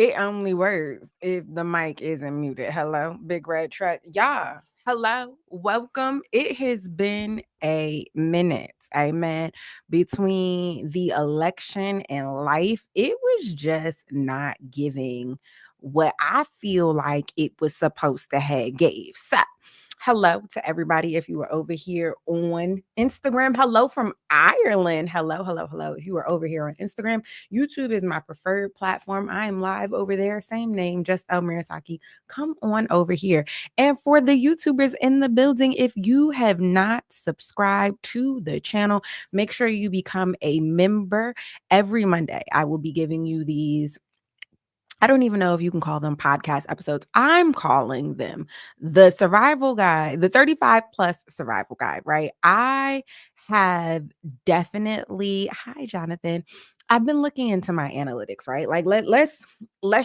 It only works if the mic isn't muted. Hello, big red truck. Y'all, hello, welcome. It has been a minute, amen, between the election and life. It was just not giving what I feel like it was supposed to have gave. So, hello to everybody. If you were over here on Instagram, hello from Ireland. Hello, hello, hello. If you were over here on Instagram, YouTube is my preferred platform. I am live over there, same name, just El Mirasaki. Come on over here. And for the YouTubers in the building, if you have not subscribed to the channel, make sure you become a member. Every Monday, I will be giving you these. I don't even know if you can call them podcast episodes. I'm calling them the survival guide, the 35 plus survival guide, right? I have definitely, hi Jonathan. I've been looking into my analytics, right? Like let's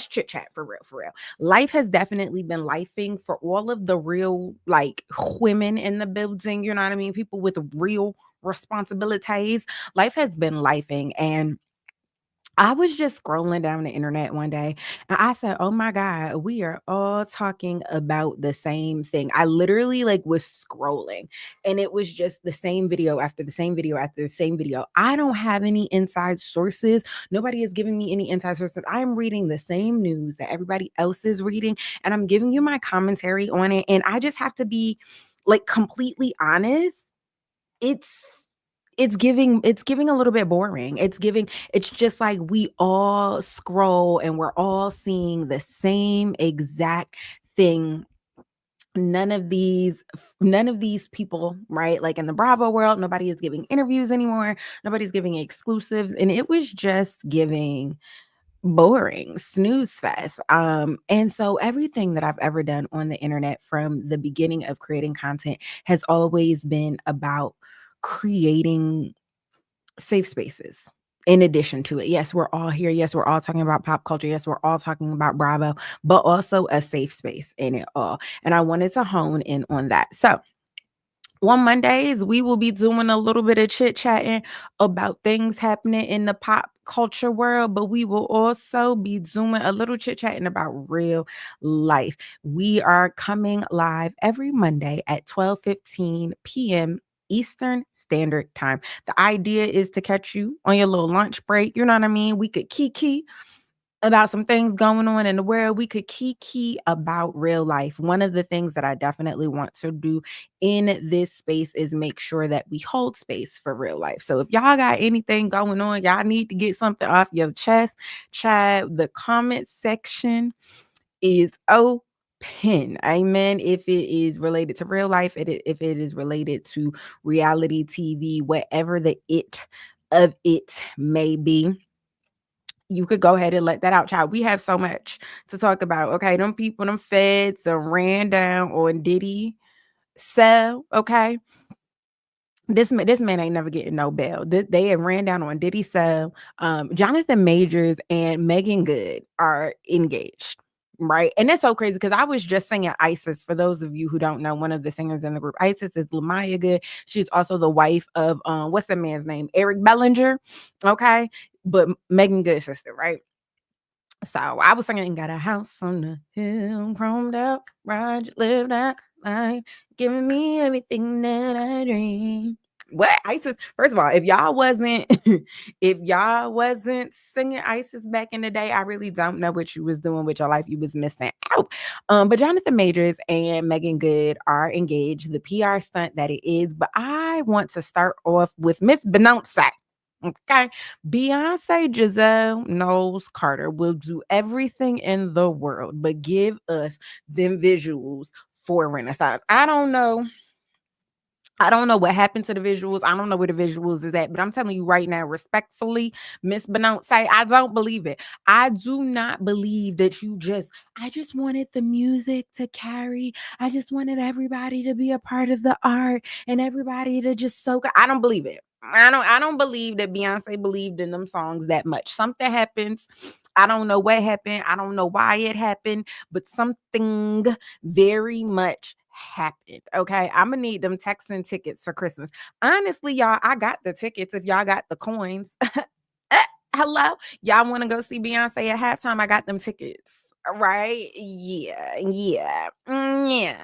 chit chat for real, for real. Life has definitely been lifing for all of the real like women in the building, you know what I mean? People with real responsibilities. Life has been lifing, and I was just scrolling down the internet one day and I said, "Oh my God, we are all talking about the same thing." I literally like was scrolling and it was just the same video after the same video after the same video. I don't have any inside sources. Nobody is giving me any inside sources. I'm reading the same news that everybody else is reading and I'm giving you my commentary on it. And I just have to be like completely honest. It's it's giving a little bit boring. It's just like we all scroll and we're all seeing the same exact thing. None of these people, right? Like in the Bravo world, nobody is giving interviews anymore. Nobody's giving exclusives, and it was just giving boring snooze fest. And so everything that I've ever done on the internet from the beginning of creating content has always been about creating safe spaces. In addition to it, yes, we're all here. Yes, we're all talking about pop culture. Yes, we're all talking about Bravo, but also a safe space in it all. And I wanted to hone in on that. So on Mondays, we will be doing a little bit of chit chatting about things happening in the pop culture world, but we will also be doing a little chit chatting about real life. We are coming live every Monday at 12:15 p.m. Eastern Standard Time. The idea is to catch you on your little lunch break. You know what I mean? We could kiki about some things going on in the world. We could kiki about real life. One of the things that I definitely want to do in this space is make sure that we hold space for real life. So if y'all got anything going on, y'all need to get something off your chest, Chad, the comment section is open. Amen. If it is related to real life, if it is related to reality TV, whatever the it of it may be, you could go ahead and let that out, child. We have so much to talk about. Okay. Them people, them feds, them ran down on Diddy cell. Okay. This man ain't never getting no bail. They have ran down on Diddy cell. Jonathan Majors and Megan Good are engaged. Right. And that's so crazy because I was just singing Isis. For those of you who don't know, one of the singers in the group, Isis, is Lamaya Good. She's also the wife of what's the man's name? Eric Bellinger. Okay. But Megan Good's sister, right? So I was singing, got a house on the hill, chromed out, Roger lived that life, giving me everything that I dream. What Isis? First of all, if y'all wasn't, if y'all wasn't singing Isis back in the day, I really don't know what you was doing with your life. You was missing out. But Jonathan Majors and Megan Good are engaged. The PR stunt that it is. But I want to start off with Miss Beyonce. Okay. Beyonce Giselle Knowles Carter will do everything in the world but give us them visuals for Renaissance. I don't know. I don't know what happened to the visuals. I don't know where the visuals is at, but I'm telling you right now, respectfully, Miss Beyonce, I don't believe it. I do not believe that I just wanted the music to carry. I just wanted everybody to be a part of the art and everybody to just soak. I don't believe it. I don't believe that Beyonce believed in them songs that much. Something happens. I don't know what happened. I don't know why it happened, but something very much happened. Okay. I'm gonna need them Texan tickets for Christmas. Honestly, y'all, I got the tickets if y'all got the coins. Hello? Y'all want to go see Beyonce at halftime? I got them tickets. Right? Yeah. Yeah. Yeah.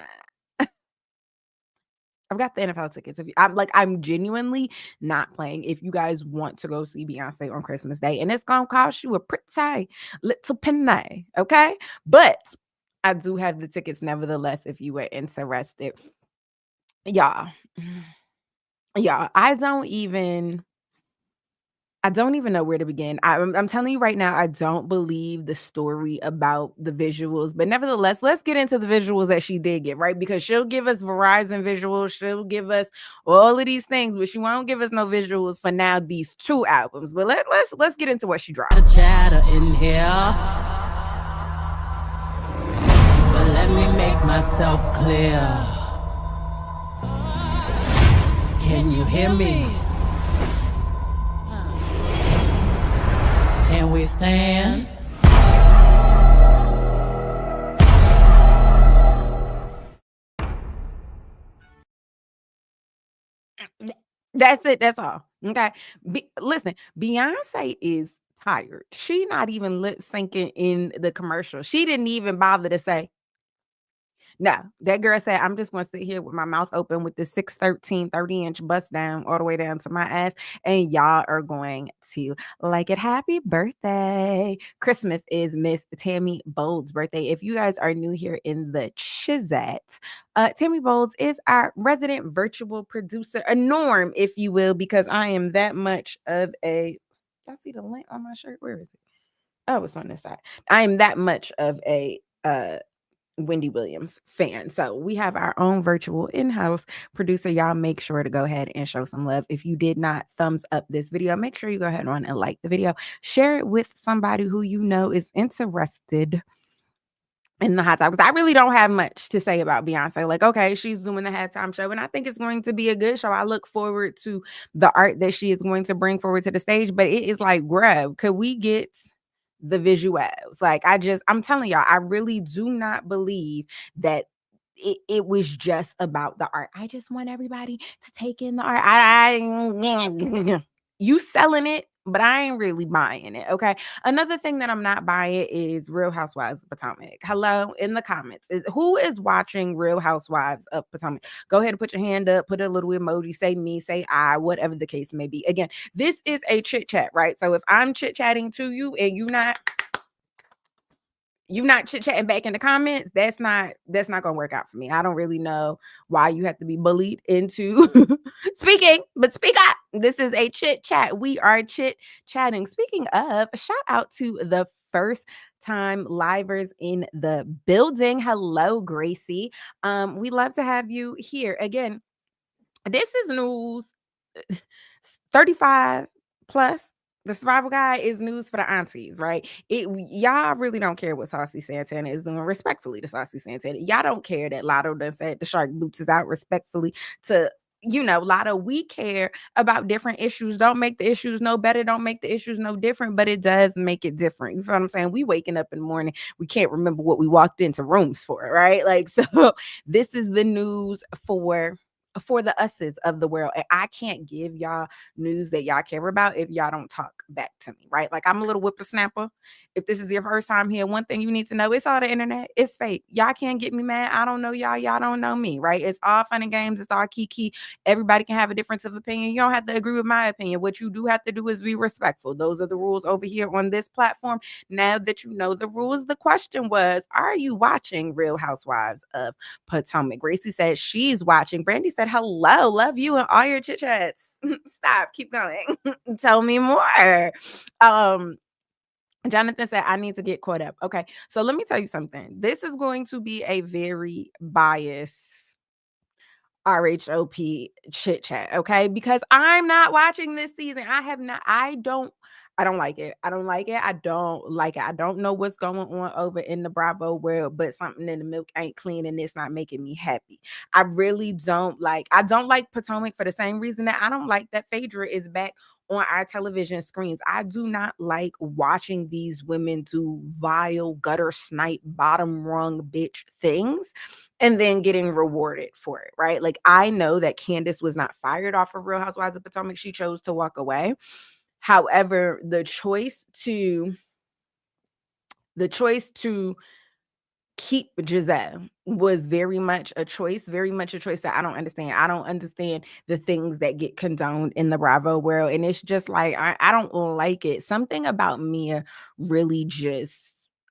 I've got the NFL tickets. If you, I'm genuinely not playing. If you guys want to go see Beyonce on Christmas Day, and it's gonna cost you a pretty little penny, okay? But I do have the tickets nevertheless. If you were interested, y'all, y'all, I don't even know where to begin. I'm telling you right now, I don't believe the story about the visuals, but nevertheless, let's get into the visuals that she did get, right? Because she'll give us Verizon visuals, she'll give us all of these things, but she won't give us no visuals for now these two albums. But let's get into what she dropped. Chatter in here, but let me make myself clear. Can you hear me? Can we stand? That's it. That's all. Okay. Listen, Beyonce is tired. She not even lip syncing in the commercial. She didn't even bother to say, no, that girl said, I'm just going to sit here with my mouth open with the 6'13", 30-inch bust down all the way down to my ass. And y'all are going to like it. Happy birthday. Christmas is Miss Tammy Bold's birthday. If you guys are new here in the Chizat, Tammy Bolds is our resident virtual producer, a norm, if you will, because I am that much of a, y'all see the link on my shirt? Where is it? Oh, it's on this side. I am that much of a, Wendy Williams fan. So we have our own virtual in-house producer. Y'all make sure to go ahead and show some love. If you did not thumbs up this video, make sure you go ahead on and like the video. Share it with somebody who you know is interested in the hot topics. I really don't have much to say about Beyonce. Like, okay, she's doing the halftime show, and I think it's going to be a good show. I look forward to the art that she is going to bring forward to the stage. But it is like, grab, could we get the visuals? Like, I'm telling y'all, I really do not believe that it was just about the art. I just want everybody to take in the art. You selling it, but I ain't really buying it. Okay. Another thing that I'm not buying is Real Housewives of Potomac. Hello, in the comments, who is watching Real Housewives of Potomac? Go ahead and put your hand up, put a little emoji, say me, say I, whatever the case may be. Again, this is a chit chat, right? So if I'm chit chatting to you and you not chit-chatting back in the comments, that's not gonna work out for me. I don't really know why you have to be bullied into speaking, but speak up. This is a chit chat. We are chit chatting. Speaking of, shout out to the first time livers in the building. Hello, Gracie. We love to have you here again. This is news 35 plus. The survival guide is news for the aunties, right? Y'all really don't care what Saucy Santana is doing. Respectfully to Saucy Santana, y'all don't care that Lotto done said the shark boots is out. Respectfully to, Lotto, we care about different issues. Don't make the issues no better. Don't make the issues no different, but it does make it different. You feel what I'm saying? We waking up in the morning, we can't remember what we walked into rooms for, right? Like, so this is the news for the us's of the world. And I can't give y'all news that y'all care about if y'all don't talk back to me, right? Like, I'm a little whippersnapper. If this is your first time here, one thing you need to know, it's all the internet. It's fake. Y'all can't get me mad. I don't know y'all. Y'all don't know me, right? It's all fun and games. It's all kiki. Everybody can have a difference of opinion. You don't have to agree with my opinion. What you do have to do is be respectful. Those are the rules over here on this platform. Now that you know the rules, the question was, are you watching Real Housewives of Potomac? Gracie said she's watching. Brandy said, hello, love you and all your chit chats. Stop, keep going. Tell me more. Jonathan said, I need to get caught up. Okay, so let me tell you something. This is going to be a very biased RHOP chit chat, okay? Because I'm not watching this season. I don't like it. I don't like it. I don't like it. I don't know what's going on over in the Bravo world, but something in the milk ain't clean and it's not making me happy. I don't like Potomac for the same reason that I don't like that Phaedra is back on our television screens. I do not like watching these women do vile, gutter snipe, bottom rung bitch things and then getting rewarded for it, right? Like, I know that Candace was not fired off of Real Housewives of Potomac. She chose to walk away. However, the choice to keep Giselle was very much a choice that I don't understand. I don't understand the things that get condoned in the Bravo world. And it's just like, I don't like it. Something about Mia really just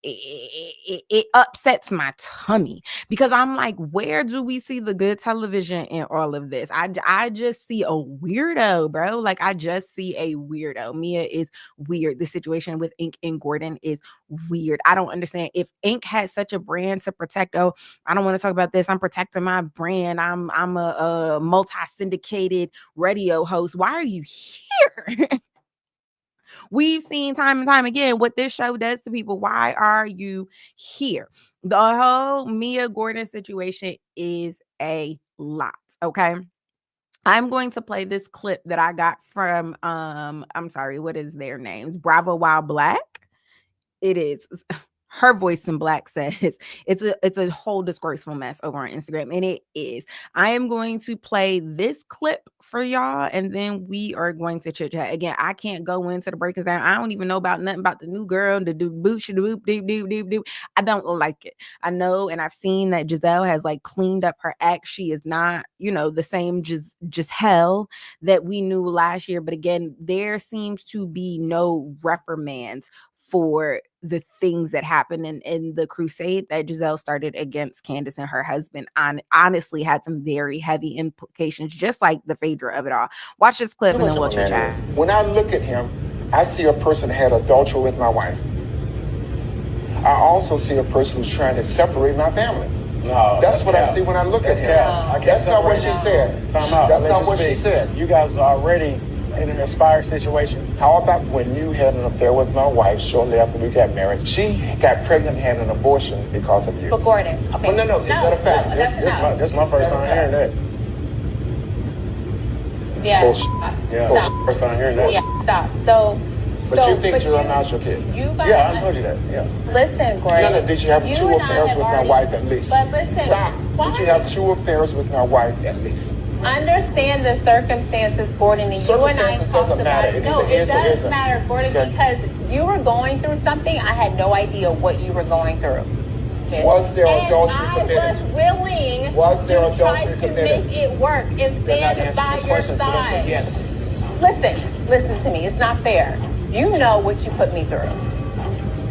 it upsets my tummy because I'm like, where do we see the good television in all of this? I just see a weirdo, bro. Like I just see a weirdo. Mia is weird. The situation with Ink and Gordon is weird. I don't understand. If Ink had such a brand to protect, oh, I don't want to talk about this. I'm protecting my brand. I'm a multi-syndicated radio host. Why are you here? We've seen time and time again what this show does to people. Why are you here? The whole Mia Gordon situation is a lot. Okay. I'm going to play this clip that I got from I'm sorry, what is their names? Bravo Wild Black. It is. Her voice in black says it's a whole disgraceful mess over on Instagram, and it is. I am going to play this clip for y'all, and then we are going to chit chat again. I can't go into the breakers down. I don't even know about nothing about the new girl, the do boot, the boop, doop, doop, doop, doop. I don't like it. I know, and I've seen that Giselle has like cleaned up her act. She is not, the same Giselle that we knew last year. But again, there seems to be no reprimands for the things that happened in the crusade that Giselle started against Candace and her husband honestly had some very heavy implications, just like the Phaedra of it all. Watch this clip and then we'll chit chat. When I look at him, I see a person that had adultery with my wife. I also see a person who's trying to separate my family. No, that's what I see when I look at him. That's not what she said. Time out. That's not what she said. You guys are already in an inspired situation. How about when you had an affair with my wife shortly after we got married? She got pregnant and had an abortion because of you. But Gordon, okay. Well, no, is that a fact? This is my first time hearing that. Yeah. Yeah. First time hearing that. Yeah, stop. So, But you think you're not your kid? Yeah, I told you that. Yeah. Listen, Gordon. No, did you have 2 affairs with my wife at least? But listen, stop. Did you have 2 affairs with my wife at least? Understand the circumstances, Gordon, and you and I talked about it. No, it does matter, Gordon, because you were going through something. I had no idea what you were going through. Okay? Was there adultery committed? I was willing to try to make it work and stand by your side. Yes. Listen to me. It's not fair. You know what you put me through.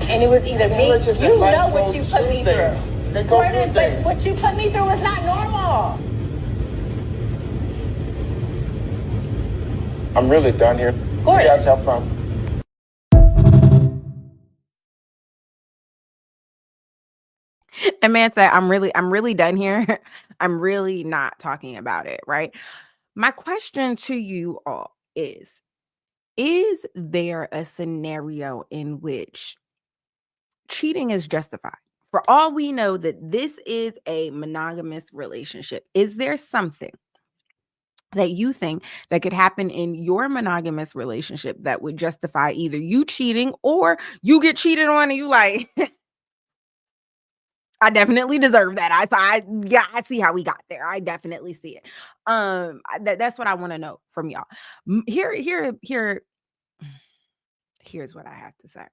And it was either me, you know what you put me through. Gordon, but what you put me through is not normal. I'm really done here. Gordon. You guys have fun. And man said, I'm really done here. I'm really not talking about it, right? My question to you all is there a scenario in which cheating is justified? For all we know that this is a monogamous relationship, is there something that you think that could happen in your monogamous relationship that would justify either you cheating or you get cheated on and you like, I definitely deserve that. I see how we got there. I definitely see it. That's what I want to know from y'all. Here's what I have to say.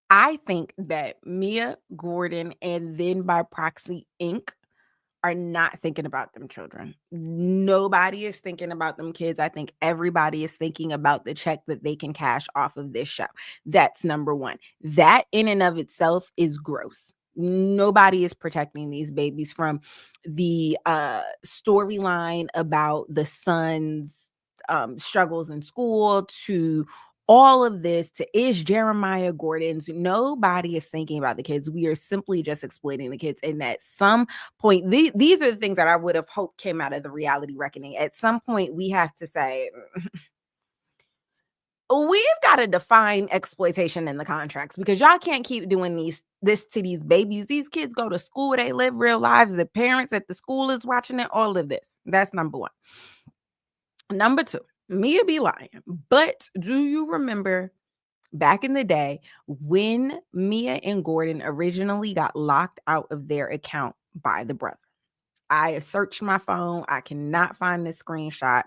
I think that Mia Gordon and then by proxy Inc. are not thinking about them children. Nobody is thinking about them kids. I think everybody is thinking about the check that they can cash off of this show. That's number one. That in and of itself is gross. Nobody is protecting these babies from the storyline about the son's struggles in school to all of this to is Jeremiah Gordon's. Nobody is thinking about the kids. We are simply just exploiting the kids. And at some point, these are the things that I would have hoped came out of the reality reckoning. At some point, we have to say, we've got to define exploitation in the contracts because y'all can't keep doing this to these babies. These kids go to school, they live real lives. The parents at the school is watching it, all of this. That's number one. Number two, Mia be lying. But do you remember back in the day when Mia and Gordon originally got locked out of their account by the brother? I have searched my phone. I cannot find this screenshot.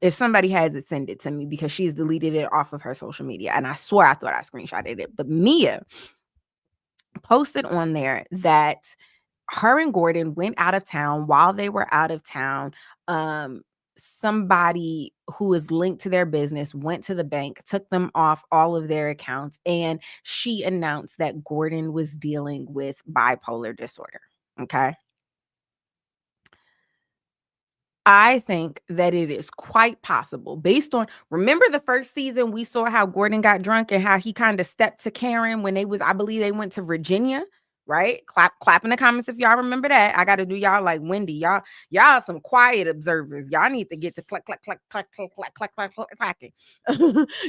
if somebody has it, send it to me, because she's deleted it off of her social media. And I swear I thought I screenshotted it. But Mia posted on there that her and Gordon went out of town. While they were out of town, somebody who is linked to their business went to the bank, took them off all of their accounts, and she announced that Gordon was dealing with bipolar disorder. Okay. I think that it is quite possible, based on, remember the first season, we saw how Gordon got drunk and how he kind of stepped to Karen when I believe they went to Virginia, right? Clap in the comments if y'all remember that. I got to do y'all like Wendy. Y'all some quiet observers. Y'all need to get to clack, clack, clack, clack, clack, clack, clack, clack, clack, clacking.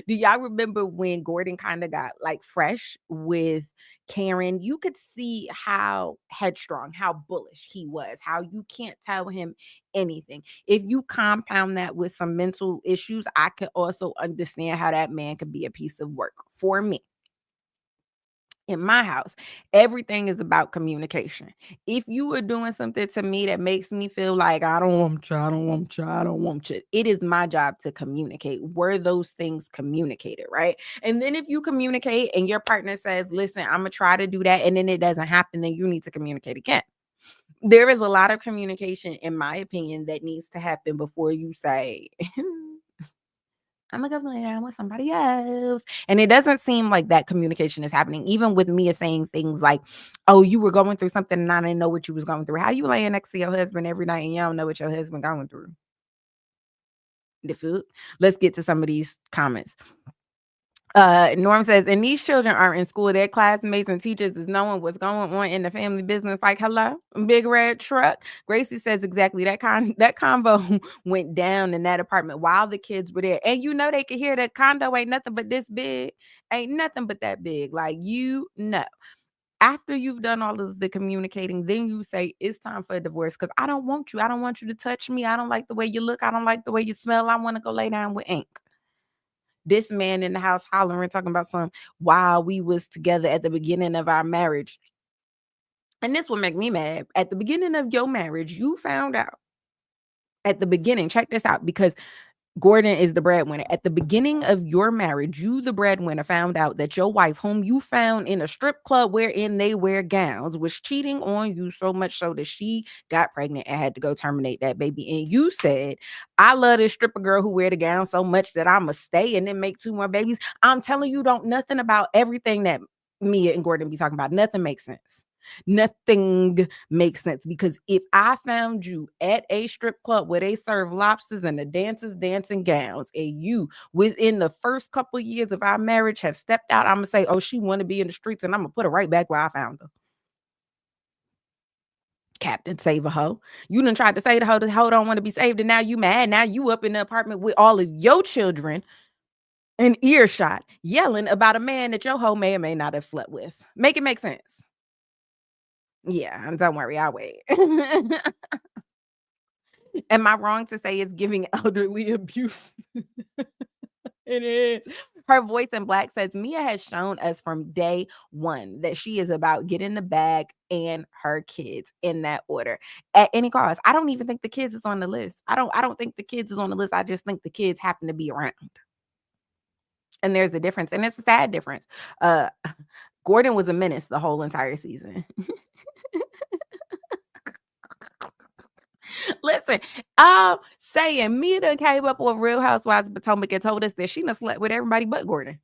Do y'all remember when Gordon kind of got like fresh with Karen? You could see how headstrong, how bullish he was, how you can't tell him anything. If you compound that with some mental issues, I could also understand how that man could be a piece of work. For me, in my house, everything is about communication. If you are doing something to me that makes me feel like I don't want you, I don't want you, I don't want you, it is my job to communicate. Were those things communicated, right? And then if you communicate and your partner says, listen, I'm gonna try to do that, and then it doesn't happen, then you need to communicate again. There is a lot of communication, in my opinion, that needs to happen before you say, I'm gonna go lay down with somebody else. And it doesn't seem like that communication is happening. Even with Mia saying things like, oh, you were going through something and I didn't know what you was going through. How you laying next to your husband every night and you don't know what your husband going through? The food. Let's get to some of these comments. Norm says, and these children are in school, their classmates and teachers is knowing what's going on in the family business. Like, hello, big red truck. Gracie says exactly that convo went down in that apartment while the kids were there. And they could hear that condo ain't nothing but this big, ain't nothing but that big. Like, after you've done all of the communicating, then you say it's time for a divorce, because I don't want you. I don't want you to touch me. I don't like the way you look. I don't like the way you smell. I want to go lay down with ink. This man in the house hollering, talking about some while we was together at the beginning of our marriage. And this will make me mad. At the beginning of your marriage, you found out at the beginning, check this out, because Gordon is the breadwinner. At the beginning of your marriage, you, the breadwinner, found out that your wife, whom you found in a strip club wherein they wear gowns, was cheating on you, so much so that she got pregnant and had to go terminate that baby. And you said, I love this stripper girl who wear the gown so much that I'ma stay and then make 2 more babies. I'm telling you, don't nothing about everything that Mia and Gordon be talking about. Nothing makes sense. Nothing makes sense, because if I found you at a strip club where they serve lobsters and the dancers dancing gowns, and you within the first couple years of our marriage have stepped out, I'm gonna say, oh, she want to be in the streets, and I'm gonna put her right back where I found her. Captain Save a Hoe. You done tried to say the hoe don't want to be saved, and now you mad. Now you up in the apartment with all of your children in earshot yelling about a man that your hoe may or may not have slept with. Make it make sense. Yeah, don't worry, I'll wait. Am I wrong to say it's giving elderly abuse? It is. Her voice in black says, Mia has shown us from day one that she is about getting the bag and her kids in that order at any cost. I don't even think the kids is on the list. I don't think the kids is on the list. I just think the kids happen to be around. And there's a difference, and it's a sad difference. Gordon was a menace the whole entire season. Listen, I'm saying Mia done came up with Real Housewives of Potomac and told us that she done slept with everybody but Gordon.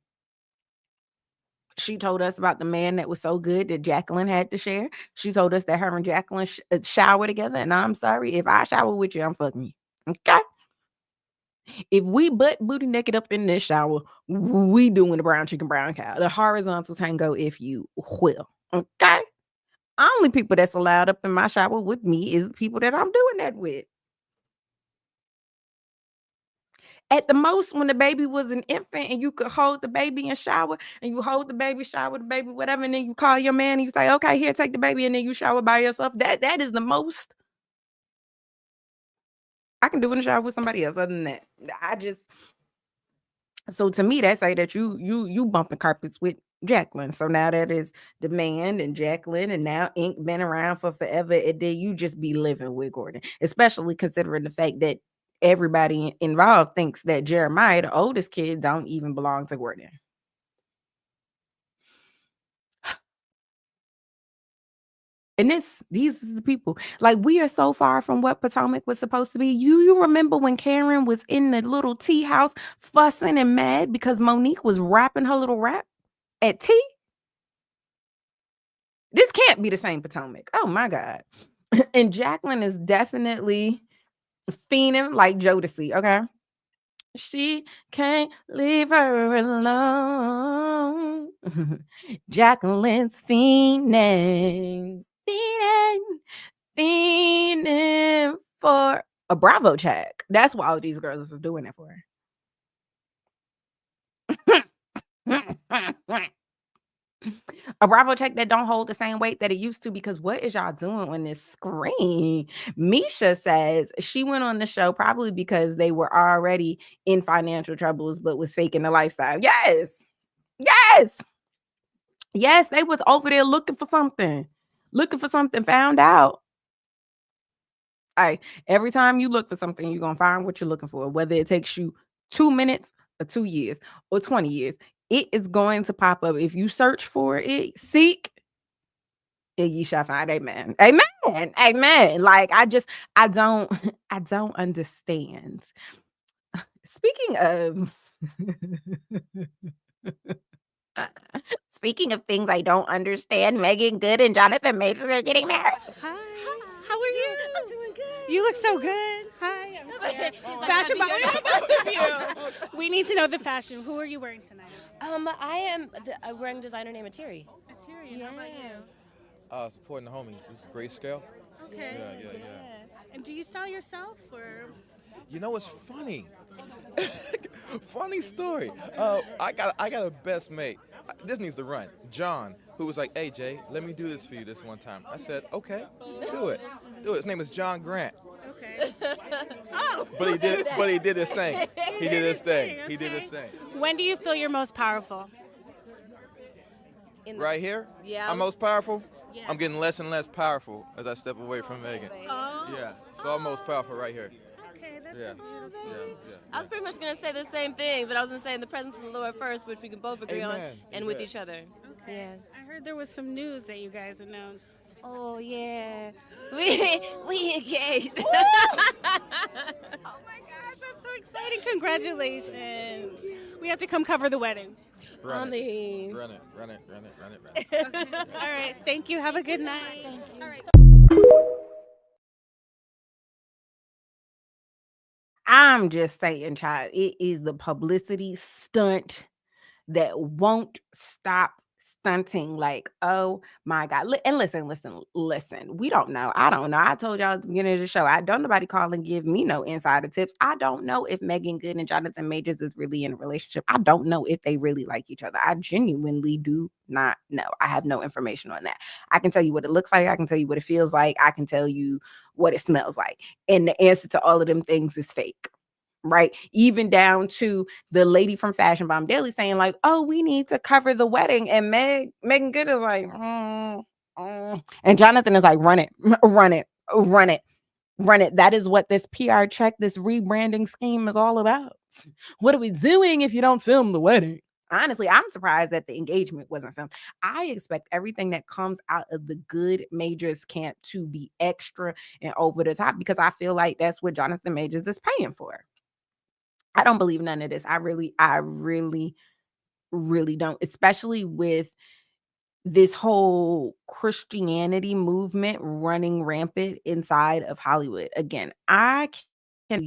She told us about the man that was so good that Jacqueline had to share. She told us that her and Jacqueline shower together. And I'm sorry, if I shower with you, I'm fucking you. Okay? If we butt booty naked up in this shower, we doing the brown chicken, brown cow. The horizontal tango, if you will. Okay? Only people that's allowed up in my shower with me is the people that I'm doing that with. At the most, when the baby was an infant and you could hold the baby and shower, and you hold the baby, shower the baby, whatever, and then you call your man and you say, okay, here, take the baby, and then you shower by yourself. That is the most I can do in the shower with somebody else. Other than that, so to me, that say that you bumping carpets with Jacqueline. So now that is the man and Jacqueline, and now Ink been around for forever, and then you just be living with Gordon, especially considering the fact that everybody involved thinks that Jeremiah, the oldest kid, don't even belong to Gordon. And these are the people. Like, we are so far from what Potomac was supposed to be. You remember when Karen was in the little tea house fussing and mad because Monique was rapping her little rap at tea? This can't be the same Potomac. Oh my God. And Jacqueline is definitely fiending like Jodeci, okay? She can't leave her alone. Jacqueline's fiending for a Bravo check. That's what all of these girls is doing it for. A Bravo check that don't hold the same weight that it used to, because what is y'all doing on this screen? Misha says she went on the show probably because they were already in financial troubles but was faking the lifestyle. Yes. They was over there looking for something, found out. Every time you look for something, you're gonna find what you're looking for, whether it takes you 2 minutes or 2 years or 20 years. It is going to pop up. If you search for it, seek, and ye shall find. Amen. Like, I don't I don't understand. Speaking of speaking of things I don't understand, Megan Good and Jonathan Majors are getting married. Hi. How are you? I'm doing good. You look so good. Hi. I'm here. Fashion We need to know the fashion. Who are you wearing tonight? I am wearing designer named Atiri. Atiri, how about you? Supporting the homies. This is Grayscale. Okay. Yeah. And do you style yourself or? You know, it's funny. Funny story. I got a best mate. This needs to run. John, who was like, "Hey Jay, let me do this for you this one time." I said, "Okay, do it." His name is John Grant. Okay. But he did his thing. He did his thing. When do you feel you're most powerful? Right here? Yeah. I'm most powerful? Yeah. I'm getting less and less powerful as I step away from Megan. Oh. Yeah. So I'm most powerful right here. Okay, that's Yeah. I was pretty much going to say the same thing, but I was going to say in the presence of the Lord first, which we can both agree on, and with each other. Okay. Yeah. I heard there was some news that you guys announced. Oh, yeah. We engaged. Oh my gosh, that's so exciting. Congratulations. We have to come cover the wedding. Run it. Run it. All right. Thank you. Have a good night. Thank you. All right. I'm just saying, child, it is the publicity stunt that won't stop stunting. Like, oh my God. And listen. We don't know. I don't know. I told y'all at the beginning of the show, I don't nobody call and give me no insider tips. I don't know if Megan Good and Jonathan Majors is really in a relationship. I don't know if they really like each other. I genuinely do not know. I have no information on that. I can tell you what it looks like. I can tell you what it feels like. I can tell you what it smells like. And the answer to all of them things is fake. Right? Even down to the lady from Fashion Bomb Daily saying like, "Oh, we need to cover the wedding." And Megan Good is like, and Jonathan is like, run it. That is what this PR check, this rebranding scheme is all about. What are we doing if you don't film the wedding? Honestly, I'm surprised that the engagement wasn't filmed. I expect everything that comes out of the Good Majors camp to be extra and over the top, because I feel like that's what Jonathan Majors is paying for. I don't believe none of this. I really don't, especially with this whole Christianity movement running rampant inside of Hollywood. Again, I can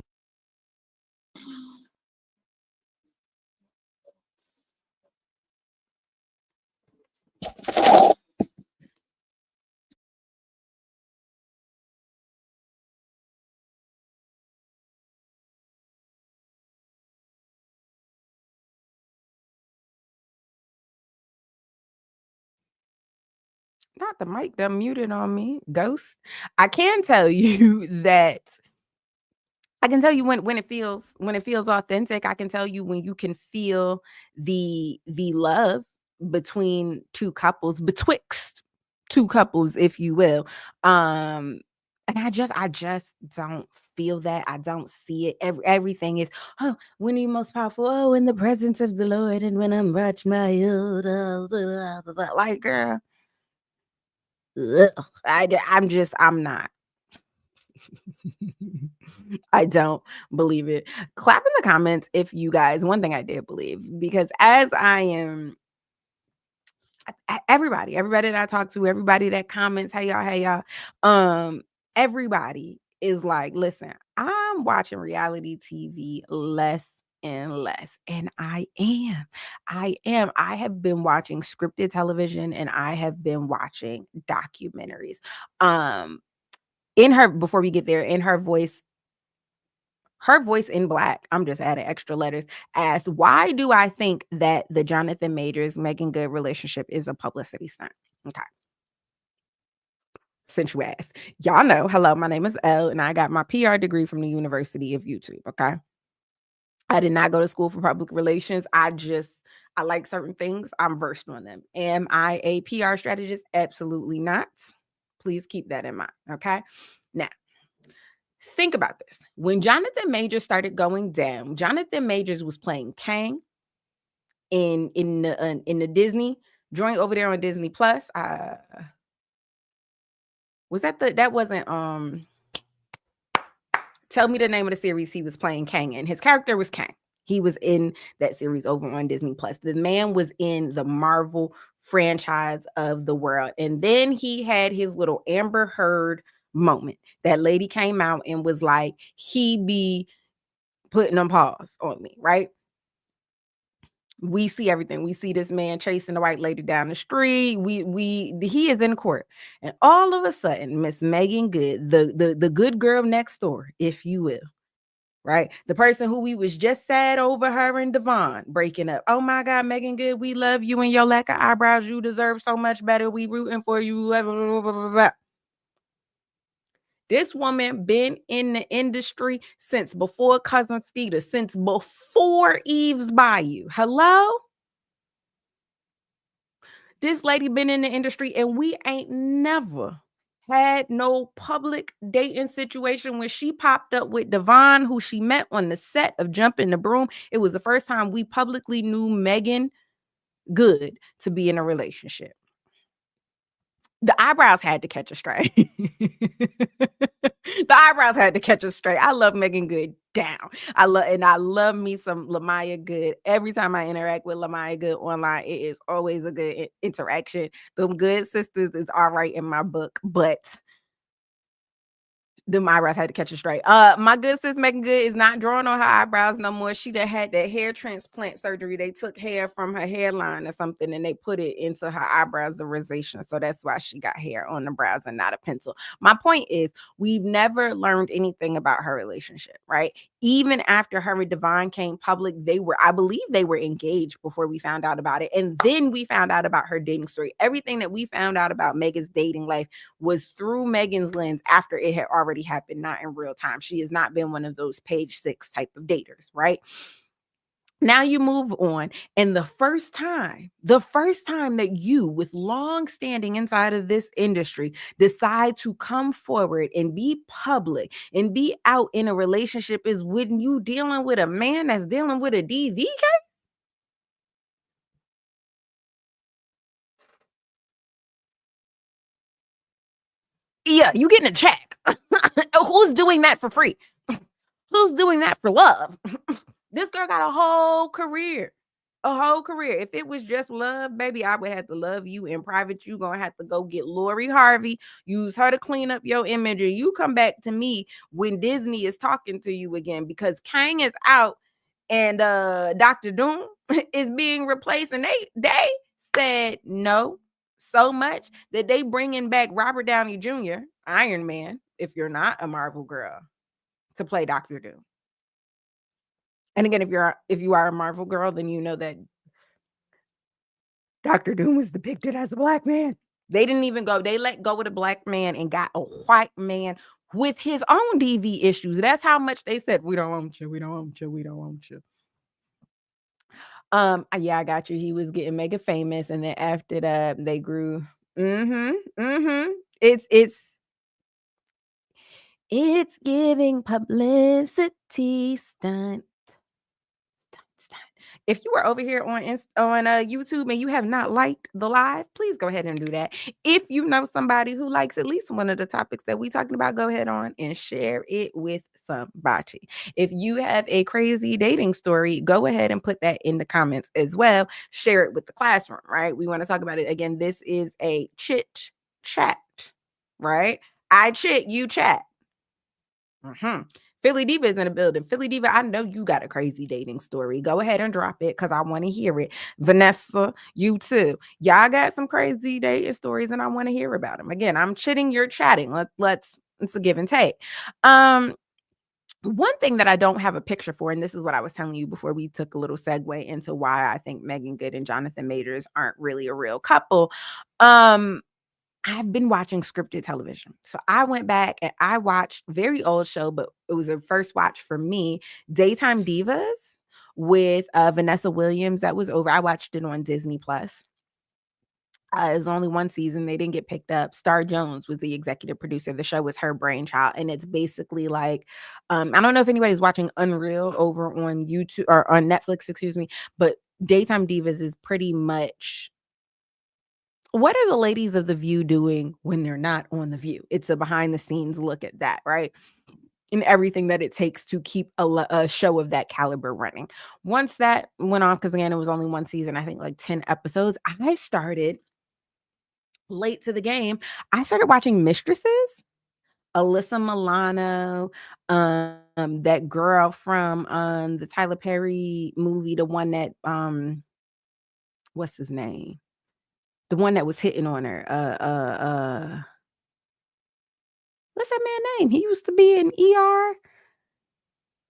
not the mic done muted on me, ghost. I can tell you that I can tell you when it feels authentic. I can tell you when you can feel the love between two couples, betwixt two couples, if you will. And I just don't feel that. I don't see it. Everything is, oh, when are you most powerful? Oh, in the presence of the Lord, and when I'm watching my like, girl, ugh, I'm not. I don't believe it. Clap in the comments if you guys, one thing I did believe, because as I am, everybody that I talk to, everybody that comments, hey y'all, everybody is like, listen, I'm watching reality TV less and less. And I have been watching scripted television and I have been watching documentaries. In her, before we get there, in her voice in Black, I'm just adding extra letters, asked, why do I think that the Jonathan Majors Megan Good relationship is a publicity stunt? Okay. Since you asked, y'all know, hello, my name is Elle, and I got my PR degree from the University of YouTube. Okay. I did not go to school for public relations. I like certain things. I'm versed on them. Am I a PR strategist? Absolutely not. Please keep that in mind. Okay. Now, think about this. When Jonathan Majors started going down, Jonathan Majors was playing Kang in the Disney joint over there on Disney Plus. Was that wasn't tell me the name of the series he was playing Kang in. His character was Kang. He was in that series over on Disney Plus. The man was in the Marvel franchise of the world. And then he had his little Amber Heard moment. That lady came out and was like, he be putting on pause on me, right? We see everything. We see this man chasing the white lady down the street. He is in court. And all of a sudden, Miss Megan Good, the good girl next door, if you will, right? The person who we was just sad over her and Devon breaking up. Oh my God, Megan Good, we love you and your lack of eyebrows. You deserve so much better. We rooting for you. Blah, blah, blah, blah, blah. This woman been in the industry since before Cousin Skeeter, since before Eve's Bayou. Hello? This lady been in the industry and we ain't never had no public dating situation when she popped up with Devon, who she met on the set of Jump in the Broom. It was the first time we publicly knew Megan Good to be in a relationship. The eyebrows had to catch a straight. The eyebrows had to catch a straight. I love Megan Good down. I love me some Lamaya Good. Every time I interact with Lamaya Good online, it is always a good interaction. Them Good sisters is all right in my book, but them eyebrows had to catch a straight. My good sis Megan Good is not drawing on her eyebrows no more. She done had that hair transplant surgery. They took hair from her hairline or something and they put it into her eyebrows rosacea. So that's why she got hair on the brows and not a pencil. My point is, we've never learned anything about her relationship, right? Even after her and Devon came public, I believe they were engaged before we found out about it. And then we found out about her dating story. Everything that we found out about Megan's dating life was through Megan's lens after it had already happened, not in real time. She has not been one of those page 6 type of daters, right? Now you move on, and the first time that you, with long standing inside of this industry, decide to come forward and be public and be out in a relationship is when you dealing with a man that's dealing with a DV case. Yeah, you getting a check. Who's doing that for free? Who's doing that for love? This girl got a whole career. A whole career. If it was just love, baby, I would have to love you in private. You gonna have to go get Lori Harvey, use her to clean up your image, and you come back to me when Disney is talking to you again, because Kang is out and Dr. Doom is being replaced, and they said no so much that they bringing back Robert Downey Jr., Iron Man, if you're not a Marvel girl, to play Dr. Doom. And again, if you are a Marvel girl, then you know that Dr. Doom was depicted as a black man. They didn't even go, they let go of the black man and got a white man with his own DV issues. That's how much they said, we don't want you, we don't want you, we don't want you. Yeah, I got you. He was getting mega famous, and then after that, they grew. It's It's giving publicity stunt. Stunt. If you are over here on YouTube and you have not liked the live, please go ahead and do that. If you know somebody who likes at least one of the topics that we talking about, go ahead on and share it with somebody. If you have a crazy dating story, go ahead and put that in the comments as well. Share it with the classroom, right? We want to talk about it. Again, this is a chit chat, right? I chit, you chat. Mm-hmm. Philly Diva is in the building. Philly Diva, I know you got a crazy dating story. Go ahead and drop it because I want to hear it. Vanessa, you too. Y'all got some crazy dating stories and I want to hear about them. Again, I'm chitting, you're chatting. Let's it's a give and take. One thing that I don't have a picture for, and this is what I was telling you before we took a little segue into why I think Megan Good and Jonathan Majors aren't really a real couple. I've been watching scripted television. So I went back and I watched very old show, but it was a first watch for me, Daytime Divas with Vanessa Williams. That was over. I watched it on Disney Plus. It was only one season. They didn't get picked up. Star Jones was the executive producer. The show was her brainchild. And it's basically like, I don't know if anybody's watching Unreal over on YouTube or on Netflix, excuse me, but Daytime Divas is pretty much what are the ladies of The View doing when they're not on The View? It's a behind the scenes look at that, right? And everything that it takes to keep a show of that caliber running. Once that went off, because again, it was only one season, I think like 10 episodes, I started late to the game. I started watching Mistresses, Alyssa Milano, that girl from the Tyler Perry movie, the one that what's his name? The one that was hitting on her. What's that man name? He used to be in ER.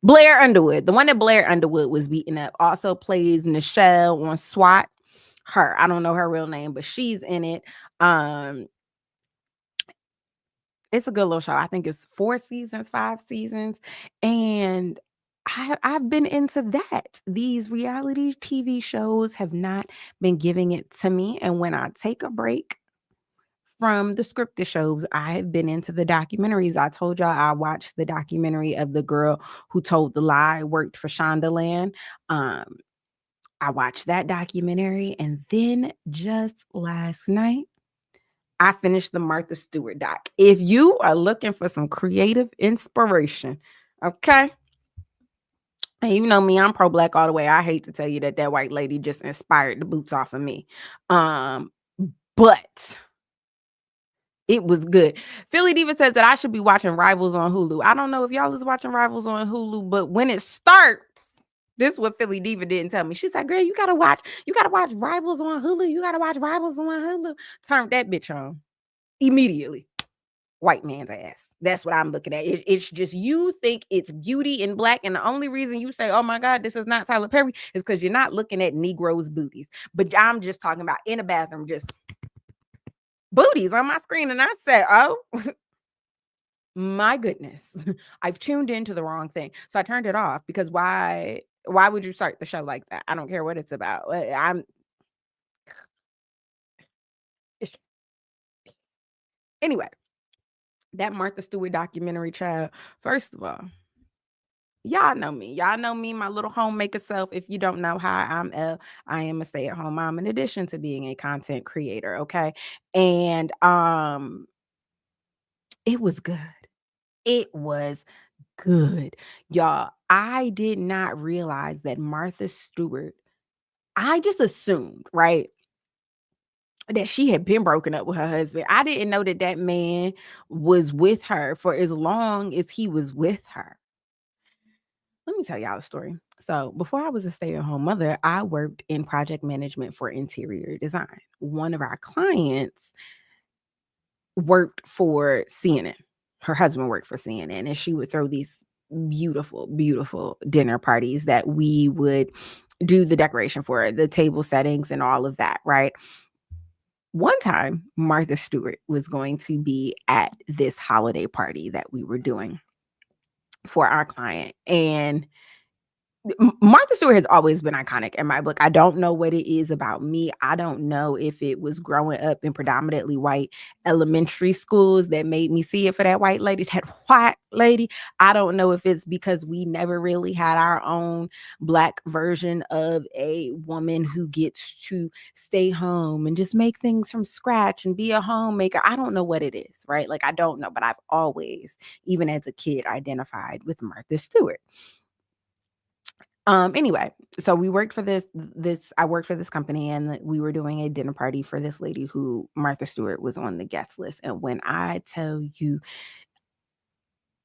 Blair Underwood. The one that Blair Underwood was beating up also plays Nichelle on SWAT. Her. I don't know her real name, but she's in it. It's a good little show. I think it's 4 seasons, 5 seasons. And I've been into that. These reality TV shows have not been giving it to me. And when I take a break from the scripted shows, I've been into the documentaries. I told y'all I watched the documentary of the girl who told the lie, worked for Shondaland. I watched that documentary. And then just last night, I finished the Martha Stewart doc. If you are looking for some creative inspiration, okay? And you know me, I'm pro-black all the way. I hate to tell you that that white lady just inspired the boots off of me. But it was good. Philly Diva says that I should be watching Rivals on Hulu. I don't know if y'all is watching Rivals on Hulu, but when it starts, this is what Philly Diva didn't tell me. She's like, girl, you gotta watch Rivals on Hulu. You gotta watch Rivals on Hulu. Turn that bitch on immediately. White man's ass. That's what I'm looking at. It's just you think it's beauty in black, and the only reason you say, "Oh my God, this is not Tyler Perry," is because you're not looking at Negroes' booties. But I'm just talking about in a bathroom, just booties on my screen, and I said, "Oh my goodness, I've tuned into the wrong thing." So I turned it off because why? Why would you start the show like that? I don't care what it's about. I'm anyway. That Martha Stewart documentary, child. First of all, y'all know me. Y'all know me, my little homemaker self. If you don't know, hi, I'm Elle. I am a stay-at-home mom in addition to being a content creator. Okay. And it was good. It was good. Y'all, I did not realize that Martha Stewart, I just assumed, right? That she had been broken up with her husband. I didn't know that that man was with her for as long as he was with her. Let me tell y'all a story. So, before I was a stay-at-home mother, I worked in project management for interior design. One of our clients worked for CNN. Her husband worked for CNN, and she would throw these beautiful, beautiful dinner parties that we would do the decoration for, the table settings and all of that, right? One time, Martha Stewart was going to be at this holiday party that we were doing for our client. And Martha Stewart has always been iconic in my book. I don't know what it is about me. I don't know if it was growing up in predominantly white elementary schools that made me see it for that white lady, that white lady. I don't know if it's because we never really had our own Black version of a woman who gets to stay home and just make things from scratch and be a homemaker. I don't know what it is, right? Like, I don't know, but I've always, even as a kid, identified with Martha Stewart. Anyway, so we worked for I worked for this company, and we were doing a dinner party for this lady who Martha Stewart was on the guest list. And when I tell you,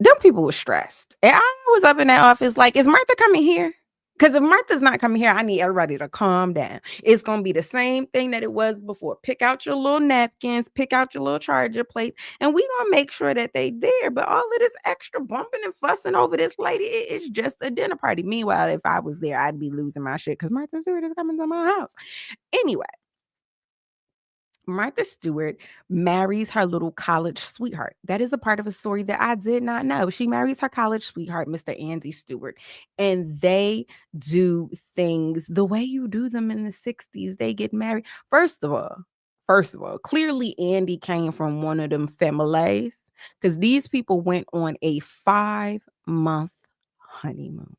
them people were stressed. And I was up in that office like, is Martha coming here? Because if Martha's not coming here, I need everybody to calm down. It's going to be the same thing that it was before. Pick out your little napkins, pick out your little charger plates, and we're going to make sure that they there. But all of this extra bumping and fussing over this lady, it's just a dinner party. Meanwhile, if I was there, I'd be losing my shit because Martha Stewart is coming to my house. Anyway, Martha Stewart marries her little college sweetheart. That is a part of a story that I did not know. She marries her college sweetheart, Mr. Andy Stewart, and they do things the way you do them in the 60s. They get married. First of all, clearly Andy came from one of them families because these people went on a 5-month honeymoon.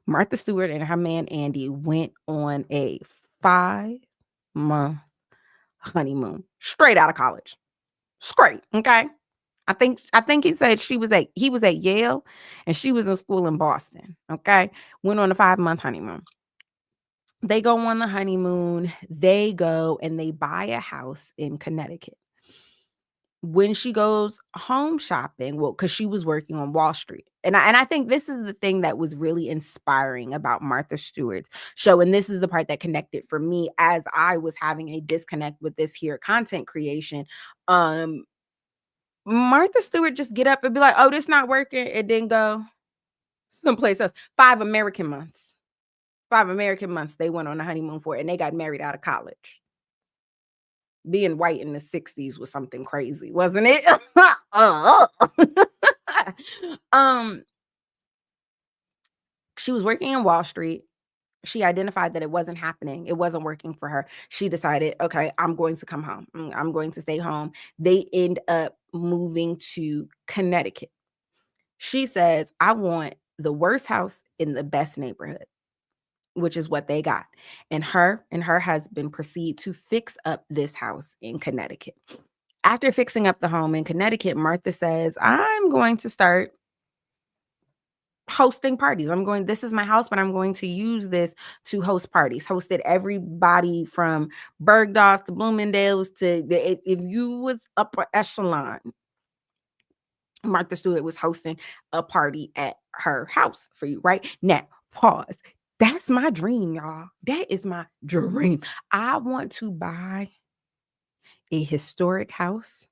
Martha Stewart and her man Andy went on a 5-month honeymoon straight out of college. Straight, okay? I think he said he was at Yale and she was in school in Boston, okay? Went on a 5-month honeymoon. They go on the honeymoon, they go and they buy a house in Connecticut. When she goes home shopping, well, because she was working on Wall Street. And I think this is the thing that was really inspiring about Martha Stewart's show. And this is the part that connected for me as I was having a disconnect with this here content creation. Martha Stewart just get up and be like, oh, this not working. It didn't go someplace else. 5 American months. 5 American months they went on a honeymoon for, and they got married out of college. Being white in the 60s was something crazy, wasn't it? She was working in Wall Street. She identified that it wasn't happening. It wasn't working for her. She decided, okay, I'm going to come home. I'm going to stay home. They end up moving to Connecticut. She says, I want the worst house in the best neighborhood, which is what they got. And her husband proceed to fix up this house in Connecticut. After fixing up the home in Connecticut, Martha says, I'm going to start hosting parties. This is my house, but I'm going to use this to host parties. Hosted everybody from Bergdorf's to Bloomingdale's to if you was upper echelon, Martha Stewart was hosting a party at her house for you, right? Now, pause. That's my dream, y'all. That is my dream. I want to buy a historic house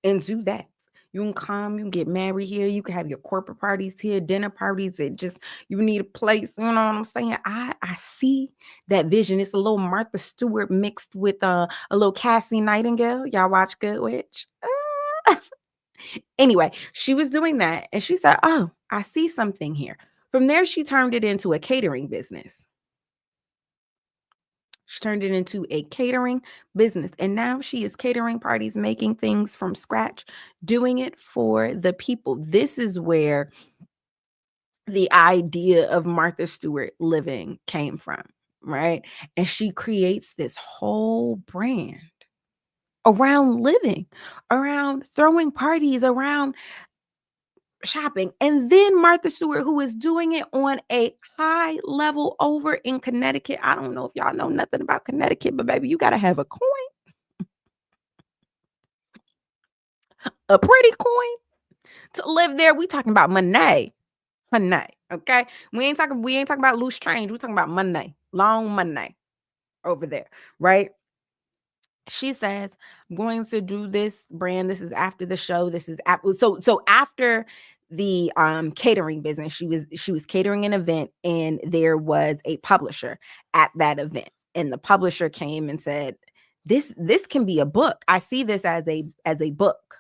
and do that. You can come, you can get married here, you can have your corporate parties here, dinner parties, and just you need a place. You know what I'm saying? I see that vision. It's a little Martha Stewart mixed with a little Cassie Nightingale. Y'all watch Good Witch? Anyway, she was doing that and she said, oh, I see something here. From there, she turned it into a catering business. She turned it into a catering business. And now she is catering parties, making things from scratch, doing it for the people. This is where the idea of Martha Stewart living came from, right? And she creates this whole brand around living, around throwing parties, around shopping. And then Martha Stewart, who is doing it on a high level over in Connecticut. I don't know if y'all know nothing about Connecticut, but baby, you got to have a coin, a pretty coin to live there. We talking about money. Okay. We ain't talking about loose change. We talking about money, long money over there, right? She says, I'm going to do this brand. This is after the show. This is so after the catering business, she was catering an event, and there was a publisher at that event. And the publisher came and said, this can be a book. I see this as a book.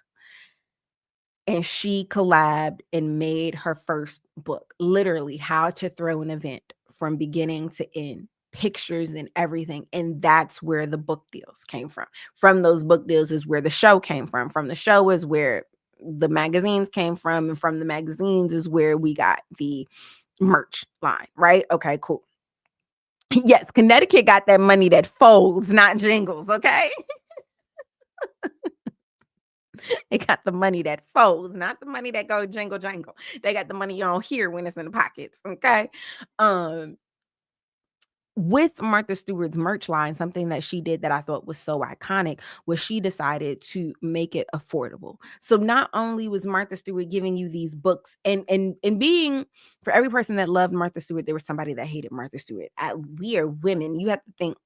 and she collabed and made her first book, literally How to Throw an Event from beginning to end, pictures and everything. And that's where the book deals came from. From those book deals is where the show came from. From the show is where the magazines came from. And from the magazines is where we got the merch line, right? Okay, cool. Yes, Connecticut got that money that folds, not jingles, okay? They got the money that folds, not the money that goes jingle jangle. They got the money you don't hear when it's in the pockets, okay? With Martha Stewart's merch line, something that she did that I thought was so iconic was she decided to make it affordable. So not only was Martha Stewart giving you these books and being, for every person that loved Martha Stewart, there was somebody that hated Martha Stewart. We are women. You have to think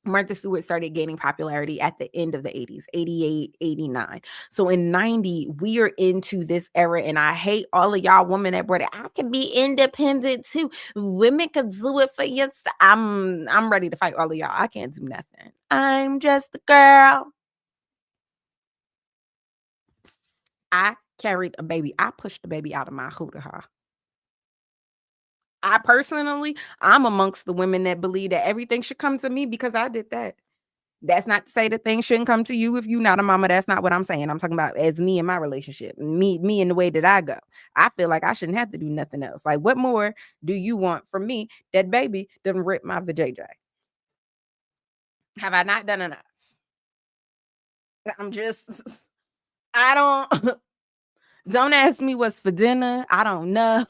Martha Stewart started gaining popularity at the end of the 80s, 88, 89. So in 90, we are into this era, and I hate all of y'all women that brought it. I can be independent too. Women can do it for you. I'm ready to fight all of y'all. I can't do nothing. I'm just a girl. I carried a baby. I pushed the baby out of my hoo-ha. I'm amongst the women that believe that everything should come to me because I did that. That's not to say that things shouldn't come to you if you're not a mama. That's not what I'm saying. I'm talking about as me and my relationship, me and the way that I go. I feel like I shouldn't have to do nothing else. Like, what more do you want from me? That baby doesn't rip my vajayjay. Have I not done enough? I don't ask me what's for dinner. I don't know.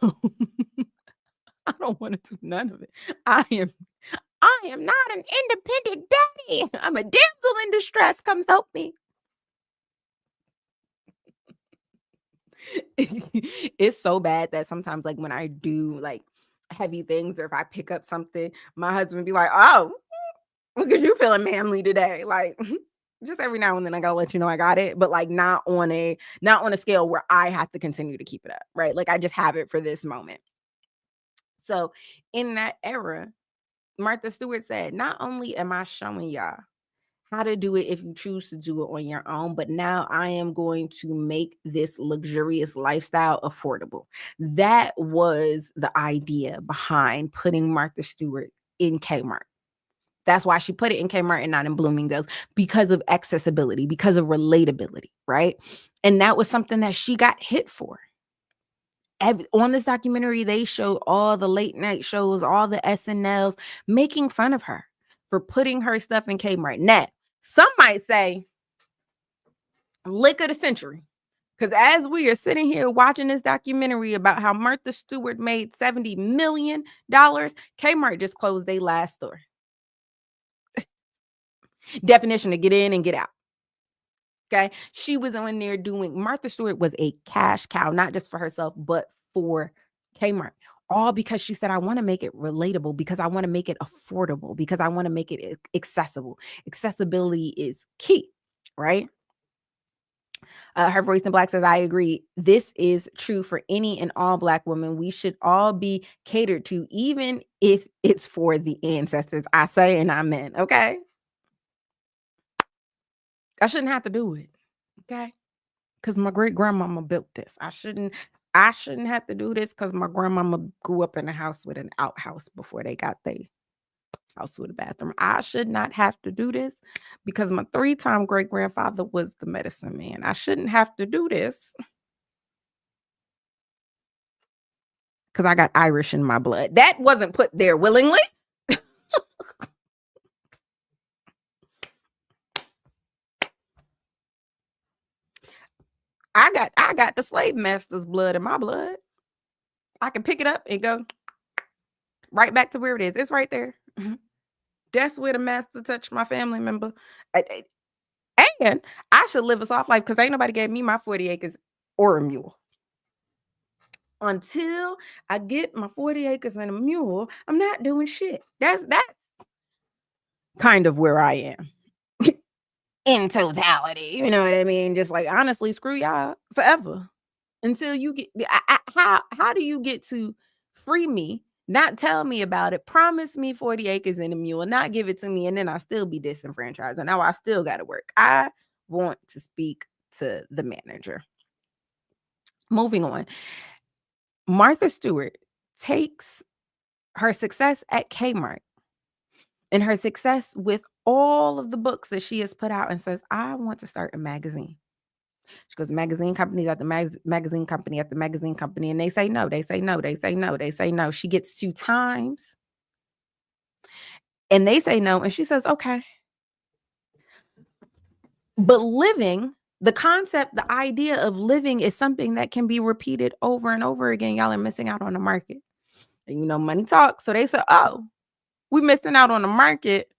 I don't want to do none of it. I am not an independent daddy. I'm a damsel in distress. Come help me. It's so bad that sometimes, like, when I do like heavy things or if I pick up something, my husband be like, "Oh, look at you feeling manly today." Like, just every now and then I gotta let you know I got it, but like not on a scale where I have to continue to keep it up, right? Like I just have it for this moment. So in that era, Martha Stewart said, not only am I showing y'all how to do it if you choose to do it on your own, but now I am going to make this luxurious lifestyle affordable. That was the idea behind putting Martha Stewart in Kmart. That's why she put it in Kmart and not in Bloomingdale's, because of accessibility, because of relatability, right? And that was something that she got hit for. On this documentary, they show all the late night shows, all the SNLs making fun of her for putting her stuff in Kmart. Now, some might say lick of the century. Because as we are sitting here watching this documentary about how Martha Stewart made $70 million, Kmart just closed their last store. Definition of get in and get out. Okay. She was on there Martha Stewart was a cash cow, not just for herself, but for Kmart. All because she said, I want to make it relatable, because I want to make it affordable, because I want to make it accessible. Accessibility is key, right? Her Voice in Black says, I agree. This is true for any and all Black women. We should all be catered to, even if it's for the ancestors. I say and I meant, okay? I shouldn't have to do it, okay? Because my great grandmama built this. I shouldn't have to do this because my grandmama grew up in a house with an outhouse before they got their house with a bathroom. I should not have to do this because my 3-time great grandfather was the medicine man. I shouldn't have to do this because I got Irish in my blood. That wasn't put there willingly. I got the slave master's blood in my blood. I can pick it up and go right back to where it is. It's right there. That's where the master touched my family member. And I should live a soft life because ain't nobody gave me my 40 acres or a mule. Until I get my 40 acres and a mule, I'm not doing shit. That's kind of where I am. In totality, you know what I mean? Just like, honestly, screw y'all forever until you get. How do you get to free me? Not tell me about it. Promise me 40 acres and a mule, not give it to me, and then I still be disenfranchised. And now I still got to work. I want to speak to the manager. Moving on. Martha Stewart takes her success at Kmart and her success with all of the books that she has put out and says, I want to start a magazine. She goes, magazine companies at the magazine company at the magazine company. And they say no, they say no, they say no, they say no. She gets 2 times and they say no. And she says, okay. But living, the concept, the idea of living is something that can be repeated over and over again. Y'all are missing out on the market. And money talks. So they said, oh, we're missing out on the market.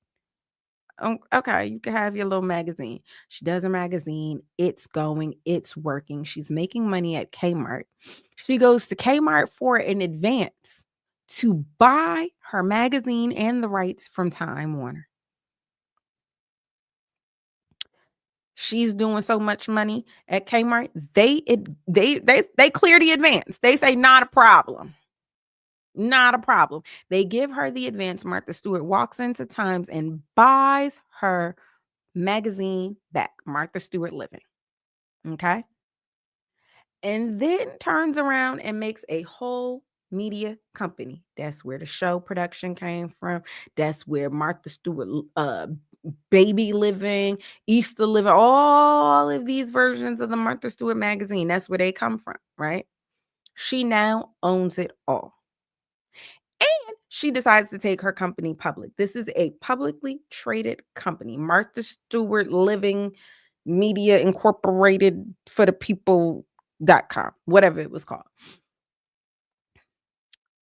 Okay, you can have your little magazine. She does a magazine. It's going, it's working. She's making money at Kmart. She goes to Kmart for an advance to buy her magazine and the rights from Time Warner. She's doing so much money at Kmart. They clear the advance. They say not a problem. Not a problem. They give her the advance. Martha Stewart walks into Times and buys her magazine back. Martha Stewart Living. Okay. And then turns around and makes a whole media company. That's where the show production came from. That's where Martha Stewart Baby Living, Easter Living, all of these versions of the Martha Stewart magazine. That's where they come from, right? She now owns it all. And she decides to take her company public. This is a publicly traded company, Martha Stewart Living Media Incorporated for the people.com, whatever it was called.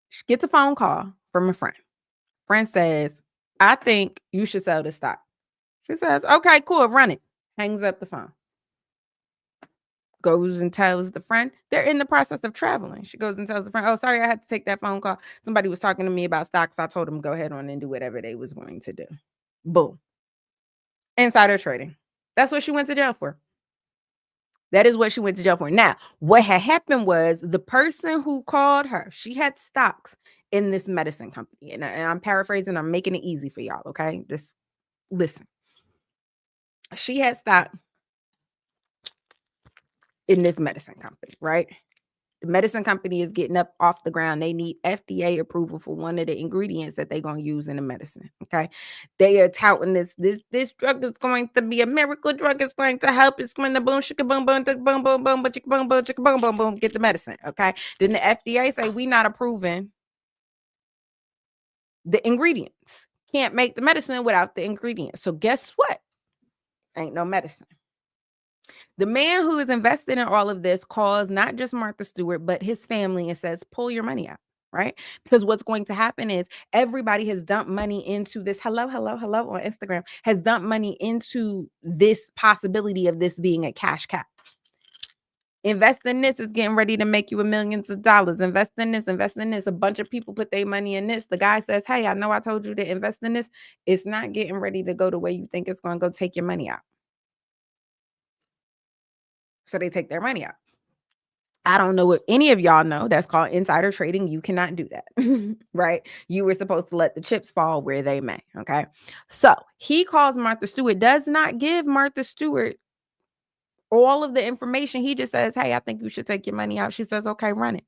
She gets a phone call from a friend. Friend says, I think you should sell this stock. She says, okay, cool, run it. Hangs up the phone. Goes and tells the friend. They're in the process of traveling. She goes and tells the friend, oh, sorry, I had to take that phone call. Somebody was talking to me about stocks. I told them go ahead on and do whatever they was going to do. Boom. Insider trading. That's what she went to jail for. That is what she went to jail for. Now, what had happened was the person who called her, she had stocks in this medicine company. And I'm paraphrasing, I'm making it easy for y'all, okay? Just listen. She had stock in this medicine company, right? The medicine company is getting up off the ground. They need FDA approval for one of the ingredients that they're going to use in the medicine. Okay. They are touting this drug is going to be a miracle drug. It's going to help. It's going to boom, shika, boom, boom, boom, boom, boom, boom, chicka, boom, boom, chicka, boom, boom, boom, get the medicine. Okay. Then the FDA say, we not approving the ingredients. Can't make the medicine without the ingredients. So guess what? Ain't no medicine. The man who is invested in all of this calls not just Martha Stewart, but his family and says, pull your money out, right? Because what's going to happen is everybody has dumped money into this. Hello on Instagram has dumped money into this possibility of this being a cash cow. Invest in this is getting ready to make you millions of dollars. Invest in this, invest in this. A bunch of people put their money in this. The guy says, hey, I know I told you to invest in this. It's not getting ready to go the way you think it's going to go. Take your money out. So they take their money out. I don't know what any of y'all know. That's called insider trading. You cannot do that, right? You were supposed to let the chips fall where they may, okay? So he calls Martha Stewart, does not give Martha Stewart all of the information. He just says, hey, I think you should take your money out. She says, okay, run it.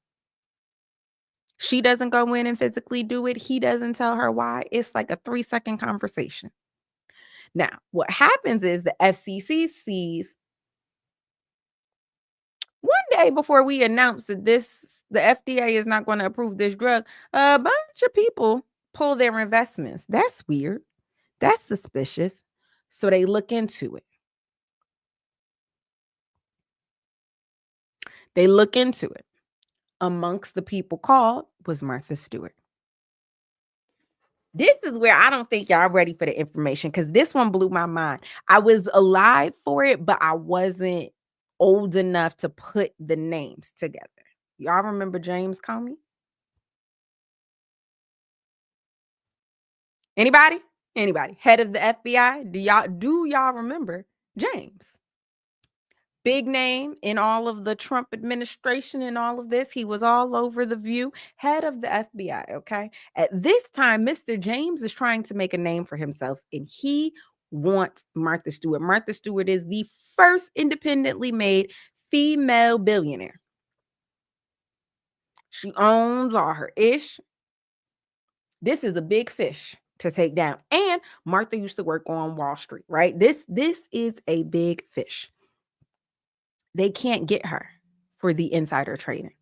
She doesn't go in and physically do it. He doesn't tell her why. It's like a 3-second conversation. Now, what happens is the FCC sees one day before we announced that the FDA is not going to approve this drug, a bunch of people pull their investments. That's weird. That's suspicious. So they look into it. They look into it. Amongst the people called was Martha Stewart. This is where I don't think y'all ready for the information because this one blew my mind. I was alive for it, but I wasn't old enough to put the names together. Y'all remember James Comey? Anybody? Head of the FBI? Do y'all remember James? Big name in all of the Trump administration and all of this. He was all over The View, head of the FBI, okay? At this time, Mr. James is trying to make a name for himself, and he wants Martha Stewart. Martha Stewart is the first independently made female billionaire. She owns all her ish. This is a big fish to take down. And Martha used to work on Wall Street, right? This is a big fish. They can't get her for the insider trading.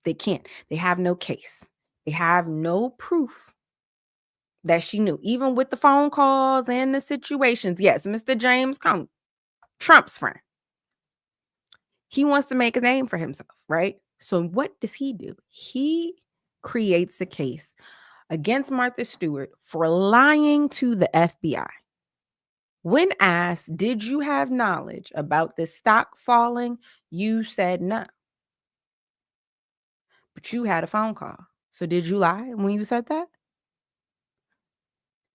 They can't. They have no case. They have no proof that she knew, even with the phone calls and the situations. Yes, Mr. James Comey, Trump's friend. He wants to make a name for himself, right? So what does he do? He creates a case against Martha Stewart for lying to the FBI. When asked, did you have knowledge about the stock falling? You said no. But you had a phone call. So did you lie when you said that?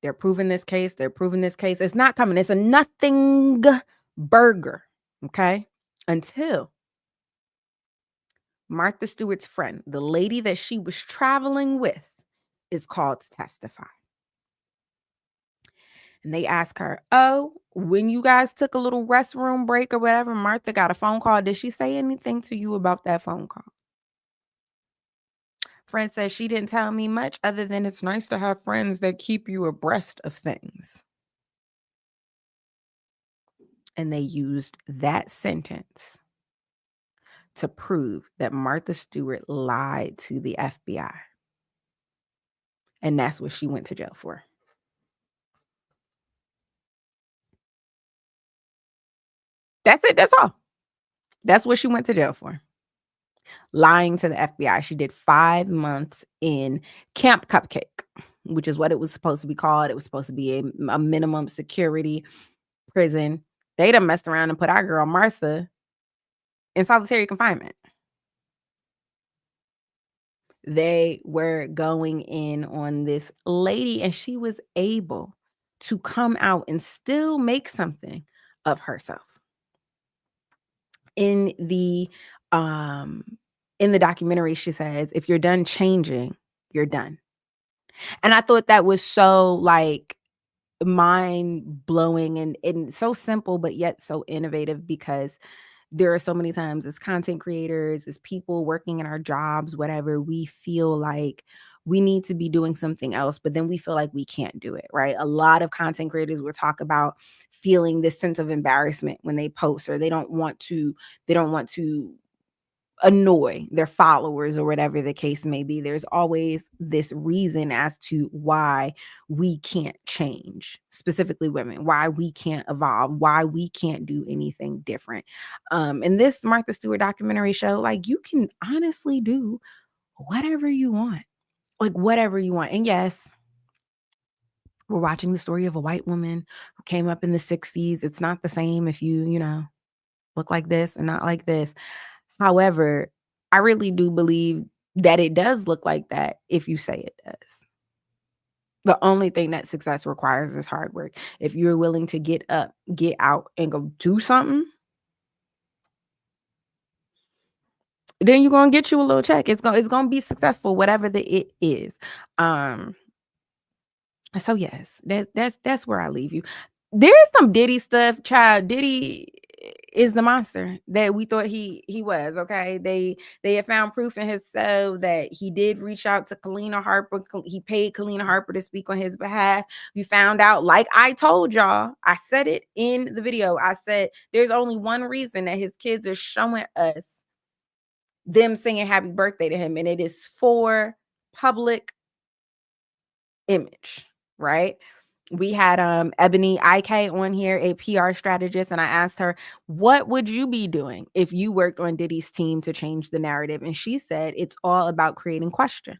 They're proving this case. They're proving this case. It's not coming. It's a nothing burger. Okay. Until Martha Stewart's friend, the lady that she was traveling with, is called to testify. And they ask her, oh, when you guys took a little restroom break or whatever, Martha got a phone call. Did she say anything to you about that phone call? Friend says she didn't tell me much other than it's nice to have friends that keep you abreast of things. And they used that sentence to prove that Martha Stewart lied to the FBI. And that's what she went to jail for. That's it. That's all. That's what she went to jail for. Lying to the FBI. She did 5 months in Camp Cupcake, which is what it was supposed to be called. It was supposed to be a minimum security prison. They done messed around and put our girl Martha in solitary confinement. They were going in on this lady, and she was able to come out and still make something of herself. In the documentary, she says, if you're done changing, you're done. And I thought that was so like mind blowing and so simple, but yet so innovative, because there are so many times as content creators, as people working in our jobs, whatever, we feel like we need to be doing something else, but then we feel like we can't do it, right? A lot of content creators will talk about feeling this sense of embarrassment when they post, or they don't want to annoy their followers or whatever the case may be. There's always this reason as to why we can't change, specifically women, why we can't evolve, why we can't do anything different. In this Martha Stewart documentary show, like, you can honestly do whatever you want, like whatever you want. And yes, we're watching the story of a white woman who came up in the 60s. It's not the same if you look like this and not like this. However, I really do believe that it does look like that if you say it does. The only thing that success requires is hard work. If you're willing to get up, get out, and go do something, then you're gonna get you a little check. It's gonna be successful, whatever it is. So yes, that's where I leave you. There's some Diddy stuff, child. Diddy is the monster that we thought he was. Okay, they had found proof in his cell that he did reach out to Kalina Harper. He paid Kalina Harper to speak on his behalf. We found out, like I told y'all, I said it in the video. I said there's only one reason that his kids are showing us them singing happy birthday to him, and it is for public image, right? We had Ebony IK on here, a PR strategist, and I asked her, what would you be doing if you worked on Diddy's team to change the narrative? And she said it's all about creating question.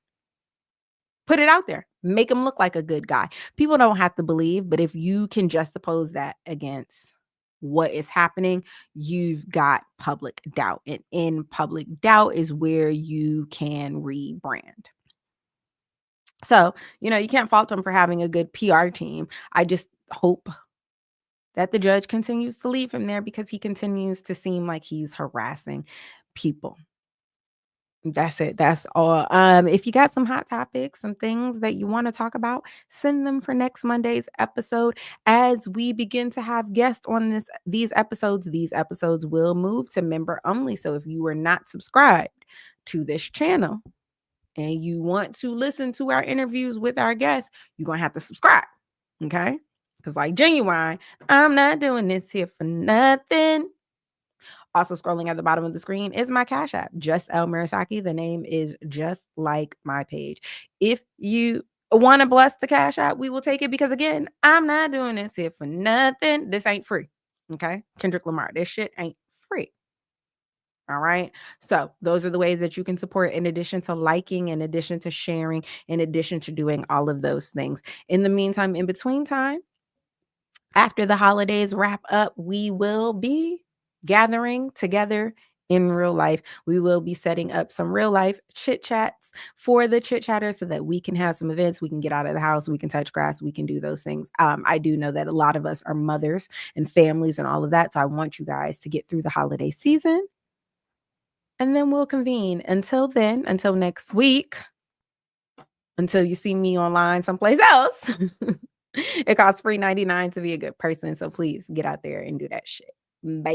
Put it out there. Make him look like a good guy. People don't have to believe, but if you can juxtapose that against what is happening, you've got public doubt. And in public doubt is where you can rebrand. So, you can't fault him for having a good PR team. I just hope that the judge continues to leave him there, because he continues to seem like he's harassing people. That's it. That's all. If you got some hot topics, some things that you want to talk about, send them for next Monday's episode. As we begin to have guests on these episodes will move to member only. So if you are not subscribed to this channel, and you want to listen to our interviews with our guests, you're going to have to subscribe. Okay? Because, like Genuine, I'm not doing this here for nothing. Also, scrolling at the bottom of the screen is my Cash App, Just El Murasaki. The name is just like my page. If you want to bless the Cash App, we will take it because, again, I'm not doing this here for nothing. This ain't free. Okay? Kendrick Lamar, this shit ain't free. All right. So those are the ways that you can support in addition to liking, in addition to sharing, in addition to doing all of those things. In the meantime, in between time, after the holidays wrap up, we will be gathering together in real life. We will be setting up some real life chit chats for the chit chatters so that we can have some events. We can get out of the house, we can touch grass, we can do those things. I do know that a lot of us are mothers and families and all of that. So I want you guys to get through the holiday season and then we'll convene. Until then, until next week, until you see me online someplace else. It costs free 99 to be a good person. So please get out there and do that shit. Bye.